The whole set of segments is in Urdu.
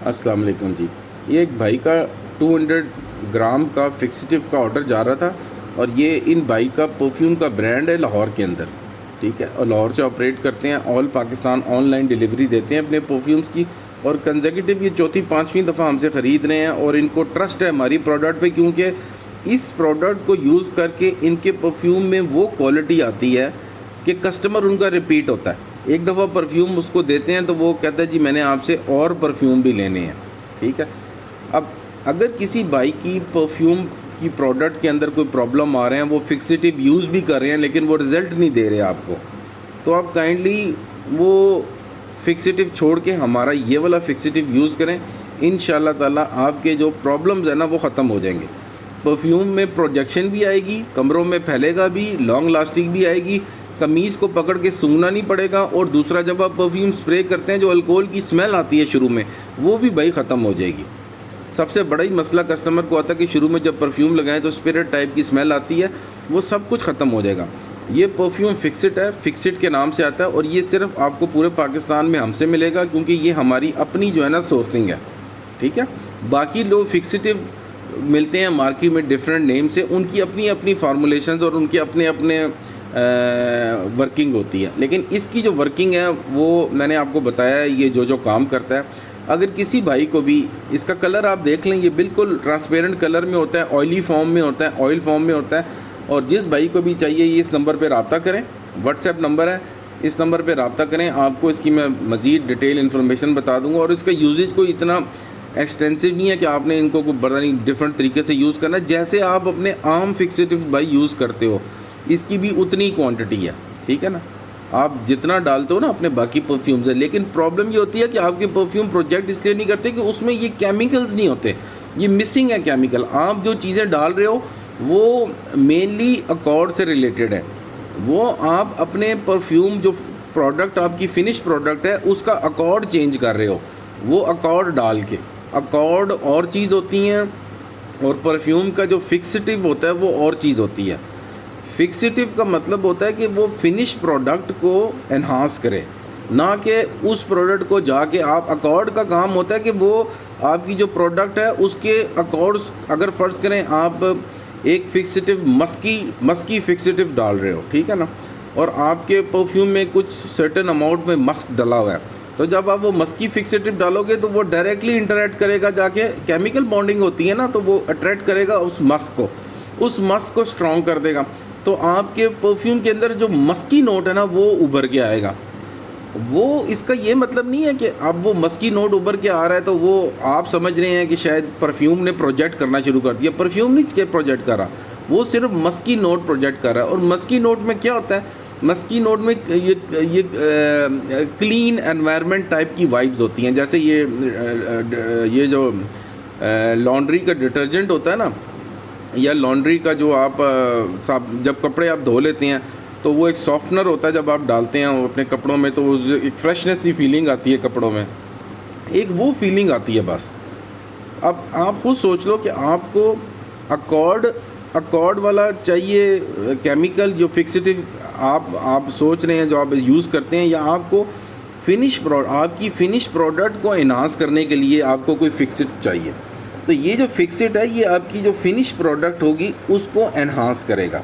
السلام علیکم جی. یہ ایک بھائی کا 200 گرام کا فکسٹیو کا آرڈر جا رہا تھا، اور یہ ان بھائی کا پرفیوم کا برانڈ ہے لاہور کے اندر، ٹھیک ہے، اور لاہور سے آپریٹ کرتے ہیں، آل پاکستان آن لائن ڈیلیوری دیتے ہیں اپنے پرفیومز کی، اور کنزیکٹیو یہ چوتھی پانچویں دفعہ ہم سے خرید رہے ہیں، اور ان کو ٹرسٹ ہے ہماری پروڈکٹ پہ، کیونکہ اس پروڈکٹ کو یوز کر کے ان کے پرفیوم میں وہ کوالٹی آتی ہے کہ کسٹمر ان کا ریپیٹ ہوتا ہے. ایک دفعہ پرفیوم اس کو دیتے ہیں تو وہ کہتا ہے جی میں نے آپ سے اور پرفیوم بھی لینے ہیں، ٹھیک ہے. اب اگر کسی بھائی کی پرفیوم کی پروڈکٹ کے اندر کوئی پرابلم آ رہے ہیں، وہ فکسٹیو یوز بھی کر رہے ہیں لیکن وہ رزلٹ نہیں دے رہے آپ کو، تو آپ کائنڈلی وہ فکسٹیو چھوڑ کے ہمارا یہ والا فکسٹیو یوز کریں. ان شاء اللہ تعالیٰ آپ کے جو پرابلمز ہیں نا وہ ختم ہو جائیں گے. پرفیوم میں پروجیکشن بھی آئے گی، کمروں میں پھیلے گا بھی، لانگ لاسٹنگ بھی آئے گی، قمیض کو پکڑ کے سونگنا نہیں پڑے گا، اور دوسرا جب آپ پرفیوم اسپرے کرتے ہیں جو الکوہول کی اسمیل آتی ہے شروع میں، وہ بھی بھائی ختم ہو جائے گی. سب سے بڑا ہی مسئلہ کسٹمر کو آتا ہے کہ شروع میں جب پرفیوم لگائیں تو اسپرٹ ٹائپ کی اسمیل آتی ہے، وہ سب کچھ ختم ہو جائے گا. یہ پرفیوم فکسڈ ہے، فکسڈ کے نام سے آتا ہے، اور یہ صرف آپ کو پورے پاکستان میں ہم سے ملے گا، کیونکہ یہ ہماری اپنی جو ہے نا سورسنگ ہے، ٹھیک ہے. باقی لوگ فکسٹیو ملتے ہیں مارکیٹ میں ڈفرینٹ نیم سے، ان کی اپنی اپنی فارمولیشنز اور ان کے اپنے اپنے ورکنگ ہوتی ہے، لیکن اس کی جو ورکنگ ہے وہ میں نے آپ کو بتایا ہے، یہ جو کام کرتا ہے. اگر کسی بھائی کو بھی اس کا کلر آپ دیکھ لیں، یہ بالکل ٹرانسپیرنٹ کلر میں ہوتا ہے، آئلی فارم میں ہوتا ہے، آئل فارم میں ہوتا ہے، اور جس بھائی کو بھی چاہیے یہ اس نمبر پہ رابطہ کریں، واٹس ایپ نمبر ہے، اس نمبر پہ رابطہ کریں. آپ کو اس کی میں مزید ڈیٹیل انفارمیشن بتا دوں گا، اور اس کا یوزیج کوئی اتنا ایکسٹینسو نہیں ہے کہ آپ نے ان کو کوئی بڑا نہیں ڈفرینٹ طریقے سے یوز کرنا ہے. جیسے آپ اپنے عام فکسٹیو بھائی یوز کرتے ہو، اس کی بھی اتنی کوانٹٹی ہے، ٹھیک ہے نا. آپ جتنا ڈالتے ہو نا اپنے باقی پرفیوم سے، لیکن پرابلم یہ ہوتی ہے کہ آپ کے پرفیوم پروجیکٹ اس لیے نہیں کرتے کہ اس میں یہ کیمیکلز نہیں ہوتے، یہ مسنگ ہے کیمیکل. آپ جو چیزیں ڈال رہے ہو وہ مینلی اکارڈ سے ریلیٹڈ ہے. وہ آپ اپنے پرفیوم جو پروڈکٹ آپ کی فنش پروڈکٹ ہے اس کا اکارڈ چینج کر رہے ہو، وہ اکارڈ ڈال کے. اکارڈ اور چیز ہوتی ہیں، اور پرفیوم کا جو فکسٹیو ہوتا ہے وہ اور چیز ہوتی ہے. فکسٹیو کا مطلب ہوتا ہے کہ وہ فنش پروڈکٹ کو انہانس کرے، نہ کہ اس پروڈکٹ کو جا کے آپ. اکارڈ کا کام ہوتا ہے کہ وہ آپ کی جو پروڈکٹ ہے اس کے اکارڈ، اگر فرض کریں آپ ایک فکسٹیو مسکی فکسٹیو ڈال رہے ہو، ٹھیک ہے نا، اور آپ کے پرفیوم میں کچھ سرٹن اماؤنٹ میں مسک ڈلا ہوا ہے، تو جب آپ وہ مسکی فکسٹیو ڈالو گے تو وہ ڈائریکٹلی انٹریکٹ کرے گا، جا کے کیمیکل بانڈنگ ہوتی ہے نا، تو وہ اٹریکٹ کرے گا اس مسک کو اسٹرانگ کر دے گا. تو آپ کے پرفیوم کے اندر جو مسکی نوٹ ہے نا وہ ابھر کے آئے گا. وہ اس کا یہ مطلب نہیں ہے کہ اب وہ مسکی نوٹ ابھر کے آ رہا ہے تو وہ آپ سمجھ رہے ہیں کہ شاید پرفیوم نے پروجیکٹ کرنا شروع کر دیا. پرفیوم نہیں پروجیکٹ کر رہا، وہ صرف مسکی نوٹ پروجیکٹ کر رہا ہے. اور مسکی نوٹ میں کیا ہوتا ہے؟ مسکی نوٹ میں یہ کلین انوائرمنٹ ٹائپ کی وائبز ہوتی ہیں. جیسے یہ جو لانڈری کا ڈٹرجنٹ ہوتا ہے نا، یا لانڈری کا جو آپ جب کپڑے آپ دھو لیتے ہیں تو وہ ایک سافٹنر ہوتا ہے، جب آپ ڈالتے ہیں اپنے کپڑوں میں تو ایک فریشنس کی فیلنگ آتی ہے کپڑوں میں، ایک وہ فیلنگ آتی ہے بس. اب آپ خود سوچ لو کہ آپ کو اکارڈ والا چاہیے کیمیکل جو فکسٹیو آپ سوچ رہے ہیں جو آپ یوز کرتے ہیں، یا آپ کو آپ کی فنش پروڈکٹ کو انہانس کرنے کے لیے آپ کو کوئی فکسڈ چاہیے. تو یہ جو فکسڈ ہے یہ آپ کی جو فنش پروڈکٹ ہوگی اس کو انہانس کرے گا.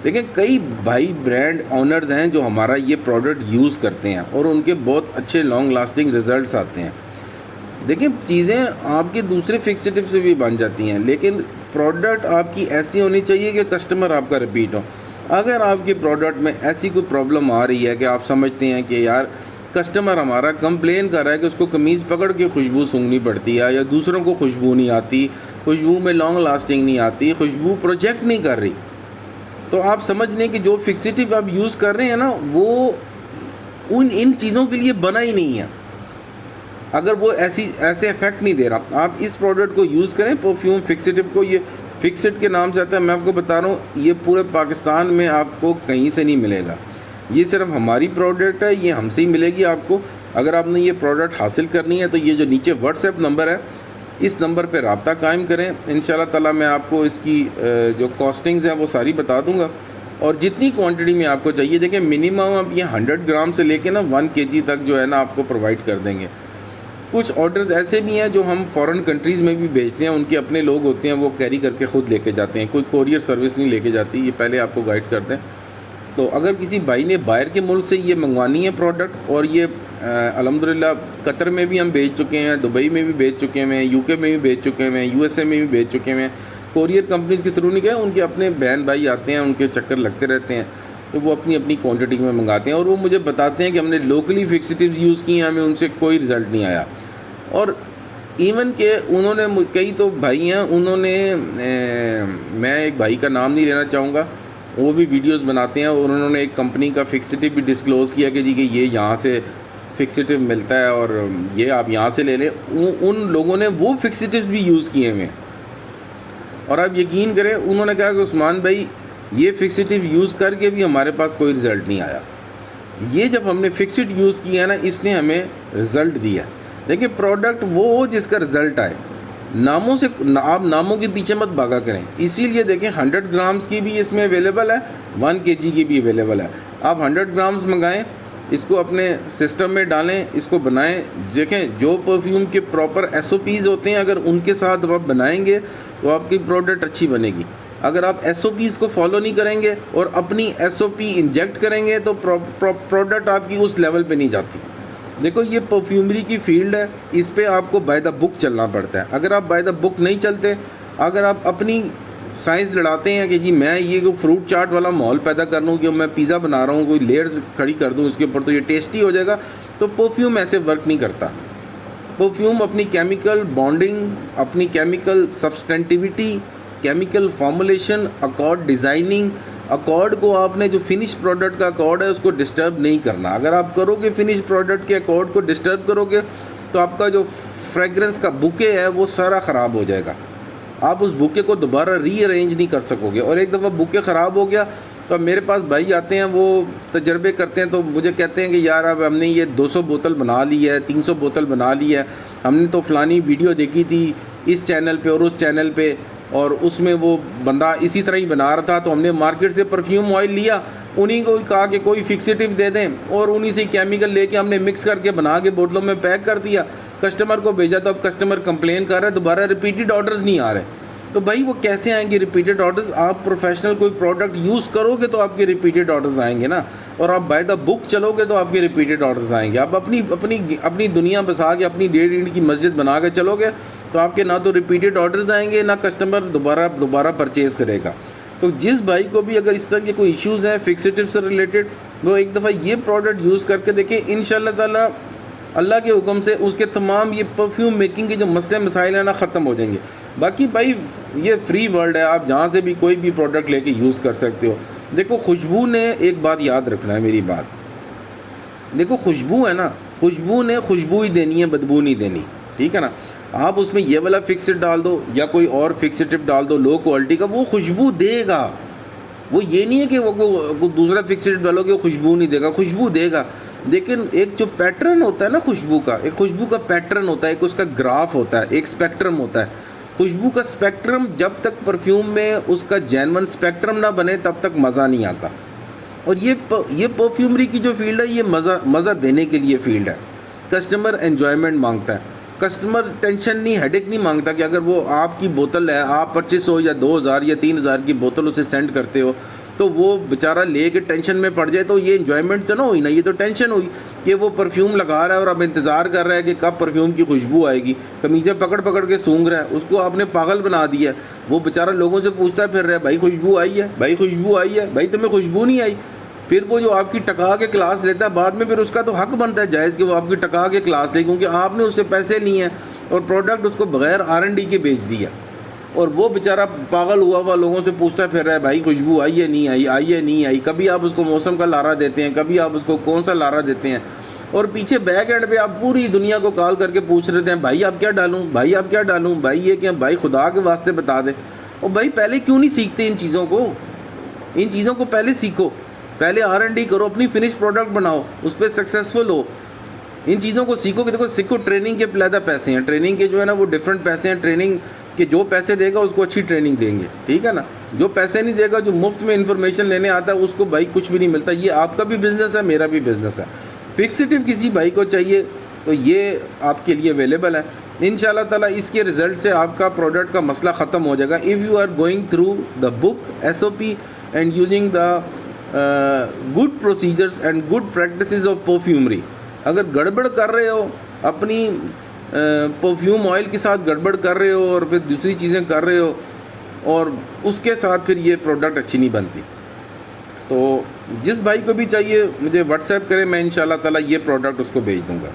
دیکھیں کئی بھائی برانڈ آنرز ہیں جو ہمارا یہ پروڈکٹ یوز کرتے ہیں اور ان کے بہت اچھے لانگ لاسٹنگ ریزلٹس آتے ہیں. دیکھیں چیزیں آپ کے دوسرے فکسٹیو سے بھی بن جاتی ہیں، لیکن پروڈکٹ آپ کی ایسی ہونی چاہیے کہ کسٹمر آپ کا ریپیٹ ہو. اگر آپ کے پروڈکٹ میں ایسی کوئی پرابلم آ رہی ہے کہ آپ سمجھتے ہیں کہ یار کسٹمر ہمارا کمپلین کر رہا ہے کہ اس کو قمیض پکڑ کے خوشبو سونگنی پڑتی ہے، یا دوسروں کو خوشبو نہیں آتی، خوشبو میں لانگ لاسٹنگ نہیں آتی، خوشبو پروجیکٹ نہیں کر رہی، تو آپ سمجھ لیں کہ جو فکسٹیو آپ یوز کر رہے ہیں نا وہ ان چیزوں کے لیے بنا ہی نہیں ہے. اگر وہ ایسے افیکٹ نہیں دے رہا، آپ اس پروڈکٹ کو یوز کریں، پرفیوم فکسٹیو کو. یہ فکسڈ کے نام سے آتا ہے، میں آپ کو بتا رہا ہوں یہ پورے پاکستان میں آپ کو کہیں سے نہیں ملے گا. یہ صرف ہماری پروڈکٹ ہے، یہ ہم سے ہی ملے گی آپ کو. اگر آپ نے یہ پروڈکٹ حاصل کرنی ہے تو یہ جو نیچے واٹس ایپ نمبر ہے، اس نمبر پہ رابطہ قائم کریں. انشاءاللہ تعالیٰ میں آپ کو اس کی جو کاسٹنگز ہیں وہ ساری بتا دوں گا، اور جتنی کوانٹٹی میں آپ کو چاہیے. دیکھیں منیمم آپ یہ 100 گرام سے لے کے نا 1 kg تک جو ہے نا آپ کو پرووائڈ کر دیں گے. کچھ آرڈرز ایسے بھی ہیں جو ہم فورن کنٹریز میں بھی بھیجتے ہیں، ان کے اپنے لوگ ہوتے ہیں، وہ کیری کر کے خود لے کے جاتے ہیں، کوئی کوریئر سروس نہیں لے کے جاتی، یہ پہلے آپ کو گائیڈ کرتے ہیں۔ تو اگر کسی بھائی نے باہر کے ملک سے یہ منگوانی ہے پروڈکٹ، اور یہ الحمدللہ قطر میں بھی ہم بھیج چکے ہیں، دبئی میں بھی بھیج چکے ہیں، یو کے میں بھی بھیج چکے ہیں، یو ایس اے میں بھی بھیج چکے ہیں، کوریئر کمپنیز کے تھرو نہیں گئے، ان کے اپنے بہن بھائی آتے ہیں، ان کے چکر لگتے رہتے ہیں، تو وہ اپنی اپنی کوانٹٹی میں منگاتے ہیں، اور وہ مجھے بتاتے ہیں کہ ہم نے لوکلی فکسٹیوز یوز کی ہیں، ہمیں ان سے کوئی رزلٹ نہیں آیا۔ اور ایون کہ انہوں نے کئی تو بھائی ہیں، انہوں نے میں ایک بھائی کا نام نہیں لینا چاہوں گا، وہ بھی ویڈیوز بناتے ہیں، اور انہوں نے ایک کمپنی کا فکسٹیو بھی ڈسکلوز کیا کہ جی کہ یہ یہاں سے فکسٹیو ملتا ہے اور یہ آپ یہاں سے لے لیں۔ ان لوگوں نے وہ فکسٹیوز بھی یوز کیے ہوئے، اور آپ یقین کریں انہوں نے کہا کہ عثمان بھائی یہ فکسٹیو یوز کر کے بھی ہمارے پاس کوئی رزلٹ نہیں آیا۔ یہ جب ہم نے فکسڈ یوز کیا ہے نا، اس نے ہمیں رزلٹ دیا۔ دیکھیں پروڈکٹ وہ ہو جس کا رزلٹ آئے، ناموں سے آپ ناموں کے پیچھے مت بھاگا کریں۔ اسی لیے دیکھیں 100 گرامز کی بھی اس میں اویلیبل ہے، 1 kg کی بھی اویلیبل ہے۔ آپ 100 گرامز منگائیں، اس کو اپنے سسٹم میں ڈالیں، اس کو بنائیں۔ دیکھیں جو پرفیوم کے پراپر SOPs ہوتے ہیں، اگر ان کے ساتھ آپ بنائیں گے تو آپ کی پروڈکٹ اچھی بنے گی۔ اگر آپ SOPs کو فالو نہیں کریں گے اور اپنی SOP انجیکٹ کریں گے تو پروڈکٹ آپ کی اس لیول پہ نہیں جاتی۔ دیکھو یہ پرفیومری کی فیلڈ ہے، اس پہ آپ کو بائی دا بک چلنا پڑتا ہے۔ اگر آپ بائی دا بک نہیں چلتے، اگر آپ اپنی سائنس لڑاتے ہیں کہ جی میں یہ کوئی فروٹ چاٹ والا ماحول پیدا کر لوں کہ میں پیزا بنا رہا ہوں، کوئی لیئرز کھڑی کر دوں اس کے اوپر تو یہ ٹیسٹی ہو جائے گا، تو پرفیوم ایسے ورک نہیں کرتا۔ پرفیوم اپنی کیمیکل بانڈنگ، اپنی chemical substantivity, chemical formulation, accord designing, accord کو آپ نے جو فنش پروڈکٹ کا اکارڈ ہے اس کو ڈسٹرب نہیں کرنا۔ اگر آپ کرو گے فنش پروڈکٹ کے اکارڈ کو ڈسٹرب کرو گے تو آپ کا جو فریگرنس کا بوکے ہے وہ سارا خراب ہو جائے گا، آپ اس بوکے کو دوبارہ ری ارینج نہیں کر سکو گے۔ اور ایک دفعہ بوکے خراب ہو گیا تو اب میرے پاس بھائی آتے ہیں، وہ تجربے کرتے ہیں، تو مجھے کہتے ہیں کہ یار اب ہم نے یہ 200 بوتل بنا لی ہے، 300 بوتل بنا لی ہے، ہم نے تو فلانی ویڈیو دیکھی تھی اس چینل پہ اور اس چینل پہ، اور اس میں وہ بندہ اسی طرح ہی بنا رہا تھا، تو ہم نے مارکیٹ سے پرفیوم آئل لیا، انہی کو کہا کہ کوئی فکسیٹیو دے دیں، اور انہی سے کیمیکل لے کے ہم نے مکس کر کے بنا کے بوتلوں میں پیک کر دیا، کسٹمر کو بھیجا، تو اب کسٹمر کمپلین کر رہا ہے دوبارہ ریپیٹڈ آرڈرز نہیں آ رہے۔ تو بھائی وہ کیسے آئیں گے ریپیٹڈ آرڈرز؟ آپ پروفیشنل کوئی پروڈکٹ یوز کرو گے تو آپ کے ریپیٹڈ آرڈرز آئیں گے نا، اور آپ بائی دا بک چلو گے تو آپ کے ریپیٹڈ آرڈرز آئیں گے۔ آپ اپنی دنیا بسا کے اپنی 1.5 اینٹ کی مسجد بنا کے چلو گے تو آپ کے نہ تو ریپیٹڈ آرڈرز آئیں گے، نہ کسٹمر دوبارہ پرچیز کرے گا۔ تو جس بھائی کو بھی اگر اس طرح کے کوئی ایشوز ہیں فکسیٹیو سے ریلیٹڈ، وہ ایک دفعہ یہ پروڈکٹ یوز کر کے دیکھیں، انشاءاللہ تعالیٰ اللہ کے حکم سے اس کے تمام یہ پرفیوم میکنگ کے جو مسئلے مسائل ہیں نا ختم ہو جائیں گے۔ باقی بھائی یہ فری ورلڈ ہے، آپ جہاں سے بھی کوئی بھی پروڈکٹ لے کے یوز کر سکتے ہو۔ دیکھو خوشبو نے ایک بات یاد رکھنا ہے، میری بات دیکھو، خوشبو ہے نا، خوشبو نے خوشبو ہی دینی ہے، بدبو نہیں دینی، ٹھیک ہے نا۔ آپ اس میں یہ والا فکسڈ ڈال دو یا کوئی اور فکسٹیو ڈال دو لو کوالٹی کا، وہ خوشبو دے گا۔ وہ یہ نہیں ہے کہ وہ دوسرا فکسڈ ڈالو گے وہ خوشبو نہیں دے گا، خوشبو دے گا۔ لیکن ایک جو پیٹرن ہوتا ہے نا خوشبو کا، ایک خوشبو کا پیٹرن ہوتا ہے، ایک اس کا گراف ہوتا ہے، ایک اسپیکٹرم ہوتا ہے۔ خوشبو کا اسپیکٹرم جب تک پرفیوم میں اس کا جینون اسپیکٹرم نہ بنے تب تک مزہ نہیں آتا۔ اور یہ پرفیومری کی جو فیلڈ ہے یہ مزہ دینے کے لیے فیلڈ ہے۔ کسٹمر انجوائمنٹ مانگتا ہے، کسٹمر ٹینشن نہیں، ہیڈیک نہیں مانگتا کہ اگر وہ آپ کی بوتل ہے، آپ 2500 یا 2000 یا 3000 کی بوتل اسے سینڈ کرتے ہو تو وہ بیچارہ لے کے ٹینشن میں پڑ جائے، تو یہ انجوائمنٹ تو نہ ہوئی نا، یہ تو ٹینشن ہوئی کہ وہ پرفیوم لگا رہا ہے اور اب انتظار کر رہا ہے کہ کب پرفیوم کی خوشبو آئے گی، قمیضیں پکڑ کے سونگ رہا ہے، اس کو آپ نے پاگل بنا دیا ہے۔ وہ بیچارہ لوگوں سے پوچھتا پھر رہا ہے بھائی خوشبو آئی ہے، بھائی خوشبو آئی ہے، بھائی تمہیں خوشبو نہیں آئی۔ پھر وہ جو آپ کی ٹکا کے کلاس لیتا ہے بعد میں، پھر اس کا تو حق بنتا ہے جائز کہ وہ آپ کی ٹکا کے کلاس لے، کیونکہ آپ نے اس سے پیسے لیے ہیں اور پروڈکٹ اس کو بغیر R&D کے بیچ دیا، اور وہ بیچارہ پاگل ہوا لوگوں سے پوچھتا پھر رہا ہے بھائی خوشبو آئی ہے نہیں آئی، آئی ہے نہیں آئی۔ کبھی آپ اس کو موسم کا لارا دیتے ہیں، کبھی آپ اس کو کون سا لارا دیتے ہیں، اور پیچھے بیک اینڈ پہ آپ پوری دنیا کو کال کر کے پوچھ رہے ہیں بھائی آپ کیا ڈالوں، بھائی آپ کیا ڈالوں، بھائی یہ کیا، بھائی خدا کے واسطے بتا دیں۔ اور بھائی پہلے کیوں نہیں سیکھتے ان چیزوں کو پہلے سیکھو، پہلے R&D کرو، اپنی فنش پروڈکٹ بناؤ، اس پہ سکسیزفل ہو، ان چیزوں کو سیکھو۔ کہ دیکھو سیکھو، ٹریننگ کے علیحدہ پیسے ہیں، ٹریننگ کے جو ہے نا وہ ڈفرینٹ پیسے ہیں، ٹریننگ کہ جو پیسے دے گا اس کو اچھی ٹریننگ دیں گے، ٹھیک ہے نا۔ جو پیسے نہیں دے گا، جو مفت میں انفارمیشن لینے آتا ہے اس کو بھائی کچھ بھی نہیں ملتا۔ یہ آپ کا بھی بزنس ہے، میرا بھی بزنس ہے۔ فکسیٹیو کسی بھائی کو چاہیے تو یہ آپ کے لیے اویلیبل ہے ان شاء اللہ تعالیٰ. اس کے رزلٹ سے آپ کا پروڈکٹ کا مسئلہ ختم ہو جائے گا. If you are going through the book SOP and using the good procedures and good practices of perfumery. اگر گڑبڑ کر رہے ہو اپنی پرفیوم آئل کے ساتھ گڑبڑ کر رہے ہو اور پھر دوسری چیزیں کر رہے ہو اور اس کے ساتھ پھر یہ پروڈکٹ اچھی نہیں بنتی. تو جس بھائی کو بھی چاہیے مجھے واٹس ایپ کرے, میں ان شاء اللہ تعالیٰ یہ پروڈکٹ اس کو بھیج دوں گا.